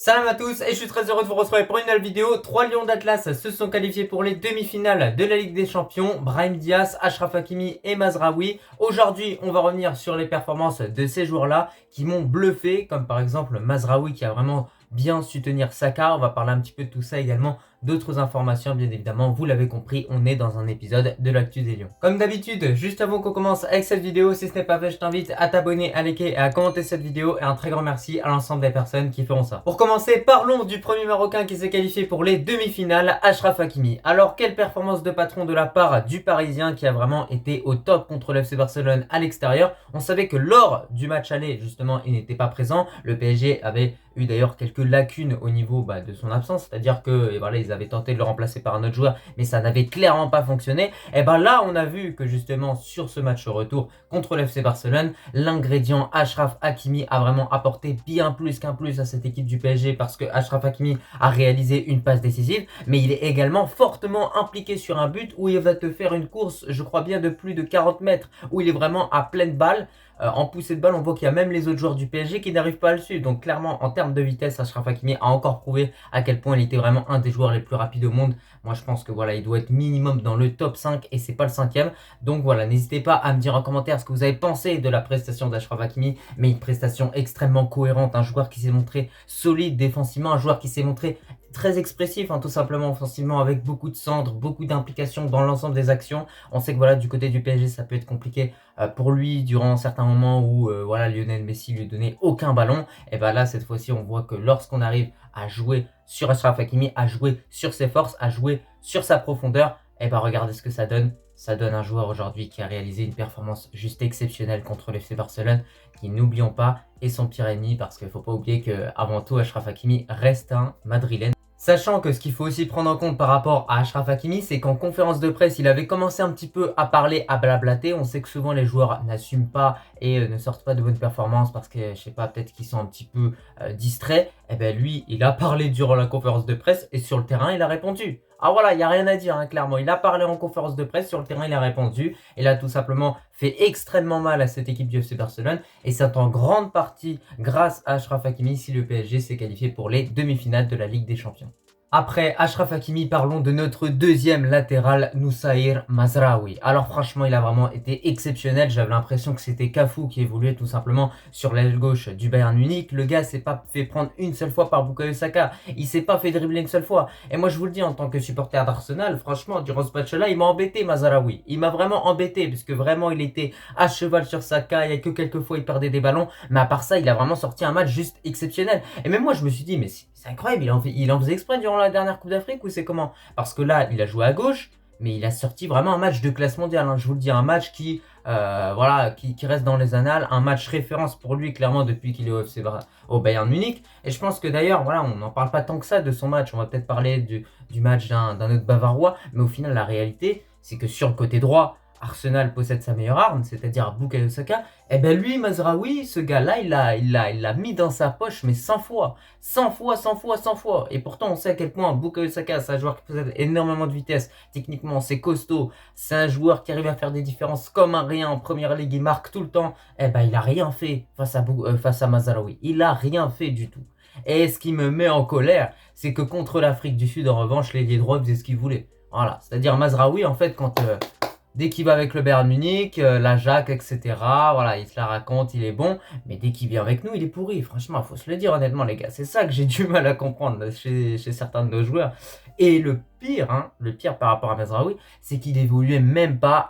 Salam à tous et je suis très heureux de vous retrouver pour une nouvelle vidéo. 3 Lions d'Atlas se sont qualifiés pour les demi-finales de la Ligue des Champions. Brahim Diaz, Achraf Hakimi et Mazraoui. Aujourd'hui, on va revenir sur les performances de ces joueurs-là qui m'ont bluffé, comme par exemple Mazraoui qui a vraiment bien su tenir Saka. On va parler un petit peu de tout ça également, d'autres informations bien évidemment. Vous l'avez compris, on est dans un épisode de l'actu des Lions. Comme d'habitude, juste avant qu'on commence avec cette vidéo, si ce n'est pas fait, je t'invite à t'abonner, à liker et à commenter cette vidéo. Et un très grand merci à l'ensemble des personnes qui feront ça. Pour commencer, parlons du premier Marocain qui s'est qualifié pour les demi-finales, Achraf Hakimi. Alors, quelle performance de patron de la part du Parisien qui a vraiment été au top contre l'FC Barcelone à l'extérieur. On savait que lors du match aller, justement, il n'était pas présent. Le PSG avait eu d'ailleurs quelques lacunes au niveau de son absence, c'est-à-dire que voilà, ils avaient tenté de le remplacer par un autre joueur, mais ça n'avait clairement pas fonctionné. Et là, on a vu que justement sur ce match retour contre l'FC Barcelone, l'ingrédient Achraf Hakimi a vraiment apporté bien plus qu'un plus à cette équipe du PSG, parce que Achraf Hakimi a réalisé une passe décisive, mais il est également fortement impliqué sur un but où il va te faire une course, je crois bien de plus de 40 mètres, où il est vraiment à pleine balle. En poussée de balle, on voit qu'il y a même les autres joueurs du PSG qui n'arrivent pas à le suivre. Donc clairement, en termes de vitesse, Achraf Hakimi a encore prouvé à quel point il était vraiment un des joueurs les plus rapides au monde. Moi, je pense que voilà, il doit être minimum dans le top 5 et c'est pas le 5e. Donc voilà, n'hésitez pas à me dire en commentaire ce que vous avez pensé de la prestation d'Achraf Hakimi, mais une prestation extrêmement cohérente, un joueur qui s'est montré solide défensivement, un joueur qui s'est montré très expressif, tout simplement offensivement, avec beaucoup de centres, beaucoup d'implication dans l'ensemble des actions. On sait que voilà, du côté du PSG, ça peut être compliqué pour lui durant certains moments où voilà, Lionel Messi lui donnait aucun ballon. Et là, cette fois-ci, on voit que lorsqu'on arrive à jouer sur Achraf Hakimi, à jouer sur ses forces, à jouer sur sa profondeur, regardez ce que ça donne. Ça donne un joueur aujourd'hui qui a réalisé une performance juste exceptionnelle contre l'FC Barcelone, qui, n'oublions pas, est son pire ennemi, parce qu'il ne faut pas oublier qu'avant tout, Achraf Hakimi reste un Madrilène. Sachant que ce qu'il faut aussi prendre en compte par rapport à Achraf Hakimi, c'est qu'en conférence de presse, il avait commencé un petit peu à parler, à blablater. On sait que souvent les joueurs n'assument pas et ne sortent pas de bonnes performances parce que, je sais pas, peut-être qu'ils sont un petit peu distraits. Lui, il a parlé durant la conférence de presse et sur le terrain, il a répondu. Ah voilà, il n'y a rien à dire, clairement. Il a parlé en conférence de presse, sur le terrain, il a répondu. Il a tout simplement fait extrêmement mal à cette équipe du FC Barcelone. Et c'est en grande partie grâce à Achraf Hakimi si le PSG s'est qualifié pour les demi-finales de la Ligue des Champions. Après Achraf Hakimi, parlons de notre deuxième latéral, Noussaïr Mazraoui. Alors franchement, il a vraiment été exceptionnel. J'avais l'impression que c'était Cafu qui évoluait tout simplement sur l'aile gauche du Bayern Munich. Le gars s'est pas fait prendre une seule fois par Bukayo Saka. Il s'est pas fait dribbler une seule fois. Et moi, je vous le dis en tant que supporter d'Arsenal, franchement, durant ce match-là, il m'a embêté, Mazraoui. Il m'a vraiment embêté parce que vraiment, il était à cheval sur Saka. Il y a que quelques fois, il perdait des ballons. Mais à part ça, il a vraiment sorti un match juste exceptionnel. Et même moi, je me suis dit, mais c'est incroyable, il en faisait exprès durant la dernière Coupe d'Afrique ou c'est comment? Parce que là, il a joué à gauche, mais il a sorti vraiment un match de classe mondiale. Je vous le dis, un match qui reste dans les annales, un match référence pour lui clairement depuis qu'il est au Bayern Munich. Et je pense que d'ailleurs, voilà, on n'en parle pas tant que ça de son match. On va peut-être parler du match d'un autre Bavarois, mais au final, la réalité, c'est que sur le côté droit, Arsenal possède sa meilleure arme, c'est-à-dire Bukayo Saka. Lui, Mazraoui, ce gars-là, il l'a mis dans sa poche, mais 100 fois. 100 fois, 100 fois, 100 fois. Et pourtant, on sait à quel point Bukayo Saka, c'est un joueur qui possède énormément de vitesse. Techniquement, c'est costaud. C'est un joueur qui arrive à faire des différences comme un rien en première ligue. Il marque tout le temps. Il a rien fait face à Mazraoui. Il a rien fait du tout. Et ce qui me met en colère, c'est que contre l'Afrique du Sud, en revanche, l'ailier droit faisait ce qu'il voulait. Voilà. C'est-à-dire Mazraoui, en fait, dès qu'il va avec le Bayern Munich, l'Ajax, etc., voilà, il se la raconte, il est bon. Mais dès qu'il vient avec nous, il est pourri. Franchement, il faut se le dire honnêtement, les gars. C'est ça que j'ai du mal à comprendre chez certains de nos joueurs. Et le pire par rapport à Mazraoui, c'est qu'il évoluait même pas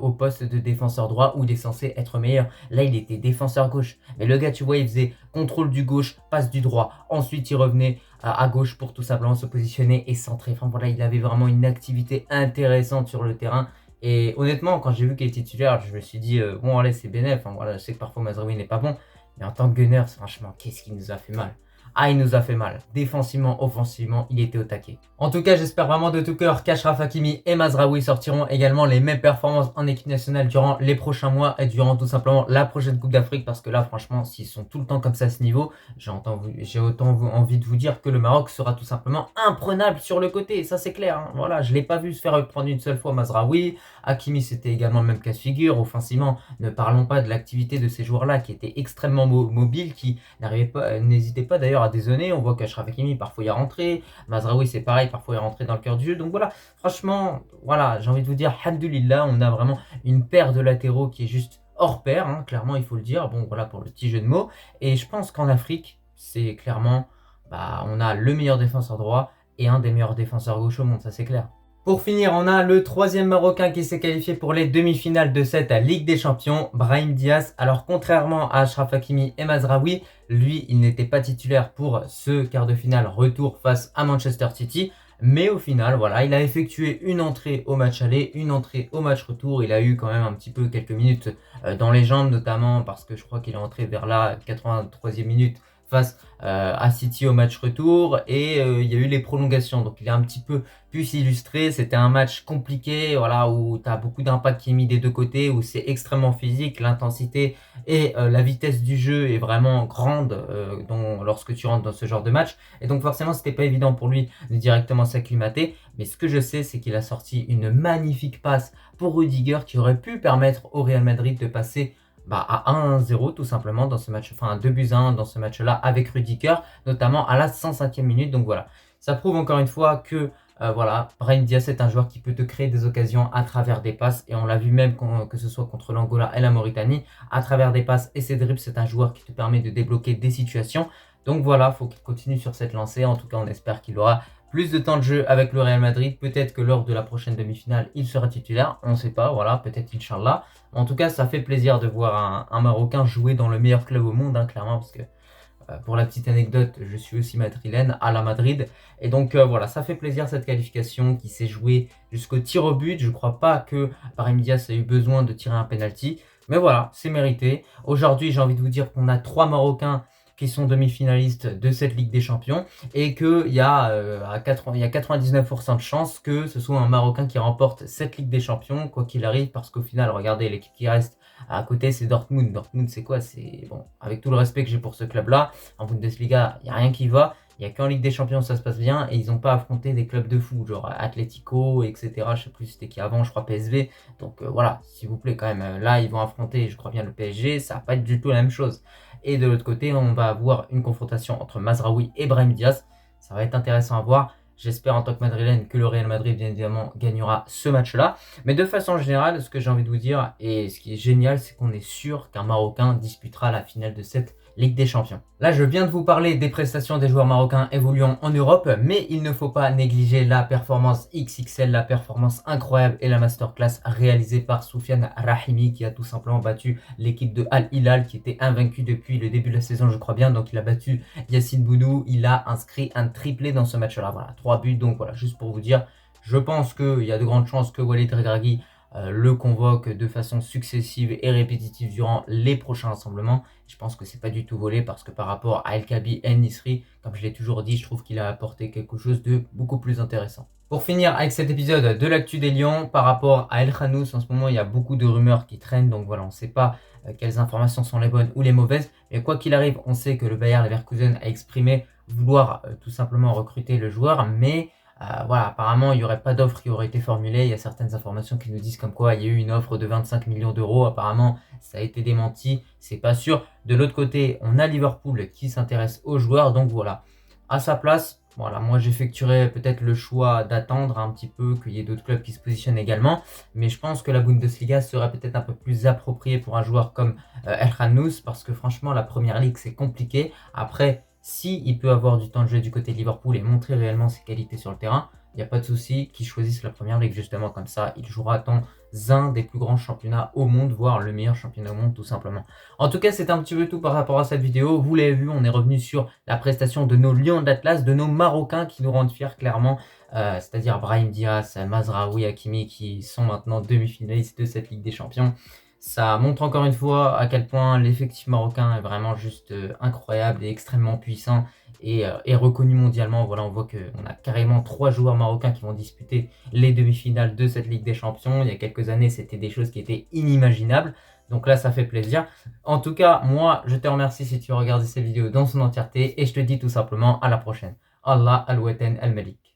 au poste de défenseur droit où il est censé être meilleur. Là, il était défenseur gauche. Mais le gars, tu vois, il faisait contrôle du gauche, passe du droit. Ensuite, il revenait à gauche pour tout simplement se positionner et centrer. Enfin voilà, il avait vraiment une activité intéressante sur le terrain. Et honnêtement, quand j'ai vu qu'il était titulaire, je me suis dit, bon allez, c'est bénef. Voilà, je sais que parfois Mazraoui n'est pas bon. Mais en tant que gunner, franchement, qu'est-ce qui nous a fait mal? Ah, il nous a fait mal. Défensivement, offensivement, il était au taquet. En tout cas, j'espère vraiment de tout cœur qu'Achraf Hakimi et Mazraoui sortiront également les mêmes performances en équipe nationale durant les prochains mois et durant tout simplement la prochaine Coupe d'Afrique. Parce que là, franchement, s'ils sont tout le temps comme ça à ce niveau, j'ai autant envie de vous dire que le Maroc sera tout simplement imprenable sur le côté. Ça, c'est clair. Voilà, je ne l'ai pas vu se faire prendre une seule fois Mazraoui. Hakimi, c'était également le même cas de figure. Offensivement, ne parlons pas de l'activité de ces joueurs-là qui étaient extrêmement mobiles, qui n'hésitaient pas d'ailleurs à dézonner. On voit qu'Achraf Hakimi, parfois, il est rentré. Mazraoui, c'est pareil, parfois, il est rentré dans le cœur du jeu. Donc voilà, franchement, voilà, j'ai envie de vous dire, alhamdoulilah, on a vraiment une paire de latéraux qui est juste hors pair, hein, clairement, il faut le dire. Bon, voilà pour le petit jeu de mots. Et je pense qu'en Afrique, c'est clairement, on a le meilleur défenseur droit et un des meilleurs défenseurs gauche au monde, ça c'est clair. Pour finir, on a le troisième Marocain qui s'est qualifié pour les demi-finales de cette Ligue des Champions, Brahim Diaz. Alors contrairement à Achraf Hakimi et Mazraoui, lui, il n'était pas titulaire pour ce quart de finale retour face à Manchester City. Mais au final, voilà, il a effectué une entrée au match aller, une entrée au match retour. Il a eu quand même un petit peu quelques minutes dans les jambes, notamment parce que je crois qu'il est entré vers la 83e minute face à City au match retour, et il y a eu les prolongations, donc il a un petit peu pu s'illustrer. C'était un match compliqué, voilà, où tu as beaucoup d'impact qui est mis des deux côtés, où c'est extrêmement physique, l'intensité et la vitesse du jeu est vraiment grande lorsque tu rentres dans ce genre de match, et donc forcément c'était pas évident pour lui de directement s'acclimater. Mais ce que je sais, c'est qu'il a sorti une magnifique passe pour Rudiger qui aurait pu permettre au Real Madrid de passer à 1-0 tout simplement dans ce match, enfin 2-1 dans ce match-là avec Rudiger, notamment à la 105e minute. Donc voilà, ça prouve encore une fois que voilà, Brahim Diaz est un joueur qui peut te créer des occasions à travers des passes, et on l'a vu même que ce soit contre l'Angola et la Mauritanie, à travers des passes et ses dribbles, c'est un joueur qui te permet de débloquer des situations. Donc voilà, il faut qu'il continue sur cette lancée. En tout cas, on espère qu'il aura plus de temps de jeu avec le Real Madrid. Peut-être que lors de la prochaine demi-finale, il sera titulaire. On ne sait pas, voilà, peut-être Inch'Allah. En tout cas, ça fait plaisir de voir un Marocain jouer dans le meilleur club au monde, hein, clairement, parce que pour la petite anecdote, je suis aussi madrilène, à la Madrid. Et donc voilà, ça fait plaisir cette qualification qui s'est jouée jusqu'au tir au but. Je ne crois pas que Brahim Diaz a eu besoin de tirer un penalty. Mais voilà, c'est mérité. Aujourd'hui, j'ai envie de vous dire qu'on a 3 Marocains qui sont demi-finalistes de cette Ligue des Champions, et qu'il y a 99% de chances que ce soit un Marocain qui remporte cette Ligue des Champions, quoi qu'il arrive, parce qu'au final, regardez, l'équipe qui reste à côté, c'est Dortmund. Dortmund, c'est quoi? C'est bon, avec tout le respect que j'ai pour ce club-là, en Bundesliga, il n'y a rien qui va. Il n'y a qu'en Ligue des Champions ça se passe bien, et ils n'ont pas affronté des clubs de fou, genre Atlético, etc. Je sais plus c'était qui avant, je crois PSV. Donc voilà, s'il vous plaît quand même, là ils vont affronter, je crois bien, le PSG, ça va pas être du tout la même chose. Et de l'autre côté, on va avoir une confrontation entre Mazraoui et Brahim Diaz. Ça va être intéressant à voir. J'espère en tant que madrilène que le Real Madrid, bien évidemment, gagnera ce match-là. Mais de façon générale, ce que j'ai envie de vous dire, et ce qui est génial, c'est qu'on est sûr qu'un Marocain disputera la finale de cette Ligue des Champions. Là, je viens de vous parler des prestations des joueurs marocains évoluant en Europe, mais il ne faut pas négliger la performance XXL, la performance incroyable et la masterclass réalisée par Soufiane Rahimi, qui a tout simplement battu l'équipe de Al Hilal, qui était invaincue depuis le début de la saison, je crois bien. Donc il a battu Yassine Bounou, il a inscrit un triplé dans ce match-là. Voilà, 3 buts. Donc voilà, juste pour vous dire, je pense qu'il y a de grandes chances que Walid Regragui le convoque de façon successive et répétitive durant les prochains rassemblements. Je pense que c'est pas du tout volé, parce que par rapport à El Kaabi et Nisri, comme je l'ai toujours dit, je trouve qu'il a apporté quelque chose de beaucoup plus intéressant. Pour finir avec cet épisode de l'actu des Lions, par rapport à El Khanous, en ce moment il y a beaucoup de rumeurs qui traînent, donc voilà, on ne sait pas quelles informations sont les bonnes ou les mauvaises, mais quoi qu'il arrive, on sait que le Bayer Leverkusen a exprimé vouloir tout simplement recruter le joueur, mais voilà, apparemment il n'y aurait pas d'offre qui aurait été formulée. Il y a certaines informations qui nous disent comme quoi il y a eu une offre de 25 millions d'euros. Apparemment ça a été démenti, c'est pas sûr. De l'autre côté, on a Liverpool qui s'intéresse aux joueurs, donc voilà, à sa place, voilà, moi j'effectuerais peut-être le choix d'attendre un petit peu qu'il y ait d'autres clubs qui se positionnent également, mais je pense que la Bundesliga serait peut-être un peu plus appropriée pour un joueur comme El Khanous, parce que franchement la première ligue c'est compliqué. Après, si il peut avoir du temps de jeu du côté de Liverpool et montrer réellement ses qualités sur le terrain, il n'y a pas de souci qu'il choisisse la première ligue, justement, comme ça il jouera dans un des plus grands championnats au monde, voire le meilleur championnat au monde tout simplement. En tout cas, c'est un petit peu tout par rapport à cette vidéo. Vous l'avez vu, on est revenu sur la prestation de nos Lions d'Atlas, de nos Marocains qui nous rendent fiers clairement, c'est-à-dire Brahim Diaz, Mazraoui, Hakimi, qui sont maintenant demi-finalistes de cette Ligue des Champions. Ça montre encore une fois à quel point l'effectif marocain est vraiment juste incroyable et extrêmement puissant et reconnu mondialement. Voilà, on voit qu'on a carrément 3 joueurs marocains qui vont disputer les demi-finales de cette Ligue des Champions. Il y a quelques années, c'était des choses qui étaient inimaginables. Donc là, ça fait plaisir. En tout cas, moi, je te remercie si tu as regardé cette vidéo dans son entièreté, et je te dis tout simplement à la prochaine. Allah al-Watan al-Malik.